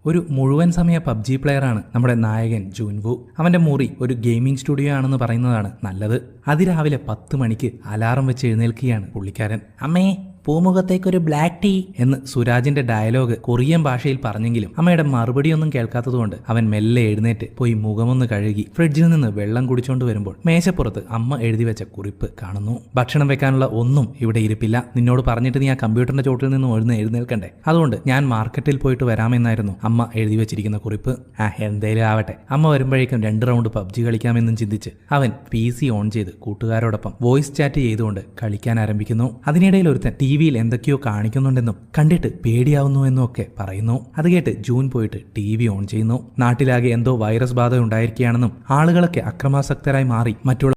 ഒരു മുഴുവൻ സമയ പബ്ജി പ്ലെയറാണ് നമ്മുടെ നായകൻ ജൂൻവു. അവന്റെ മുറി ഒരു ഗെയിമിംഗ് സ്റ്റുഡിയോ ആണെന്ന് പറയുന്നതാണ് നല്ലത്. അതിരാവിലെ 10 മണിക്ക് അലാറം വെച്ച് എഴുന്നേൽക്കുകയാണ് പുള്ളിക്കാരൻ. അമ്മേ, പൂമുഖത്തേക്കൊരു ബ്ലാക്ക് ടീ എന്ന് സുരാജിന്റെ ഡയലോഗ് കൊറിയൻ ഭാഷയിൽ പറഞ്ഞെങ്കിലും അമ്മയുടെ മറുപടിയൊന്നും കേൾക്കാത്തതുകൊണ്ട് അവൻ മെല്ലെ എഴുന്നേറ്റ് പോയി മുഖമൊന്ന് കഴുകി ഫ്രിഡ്ജിൽ നിന്ന് വെള്ളം കുടിച്ചോണ്ട് വരുമ്പോൾ മേശപ്പുറത്ത് അമ്മ എഴുതി വെച്ച കുറിപ്പ് കാണുന്നു. ഭക്ഷണം വെക്കാനുള്ള ഒന്നും ഇവിടെ ഇരിപ്പില്ല. നിന്നോട് പറഞ്ഞിട്ട് നീ ആ കമ്പ്യൂട്ടറിന്റെ ചോട്ടിൽ നിന്ന് എഴുന്നേൽക്കണ്ടേ, അതുകൊണ്ട് ഞാൻ മാർക്കറ്റിൽ പോയിട്ട് വരാമെന്നായിരുന്നു അമ്മ എഴുതി വെച്ചിരിക്കുന്ന കുറിപ്പ്. എന്തേലും ആവട്ടെ, അമ്മ വരുമ്പോഴേക്കും 2 റൗണ്ട് പബ്ജി കളിക്കാമെന്നും ചിന്തിച്ച് അവൻ PC ഓൺ ചെയ്ത് കൂട്ടുകാരോടൊപ്പം വോയിസ് ചാറ്റ് ചെയ്തുകൊണ്ട് കളിക്കാൻ ആരംഭിക്കുന്നു. അതിനിടയിൽ ഒരുത്തൻ ടിവിയിൽ എന്തൊക്കെയോ കാണിക്കുന്നുണ്ടെന്നും കണ്ടിട്ട് പേടിയാവുന്നു എന്നും ഒക്കെ പറയുന്നു. അത് കേട്ട് ജൂൻ പോയിട്ട് TV ഓൺ ചെയ്യുന്നു. നാട്ടിലാകെ എന്തോ വൈറസ് ബാധ ഉണ്ടായിരിക്കുകയാണെന്നും ആളുകളൊക്കെ അക്രമാസക്തരായി മാറി മറ്റുള്ള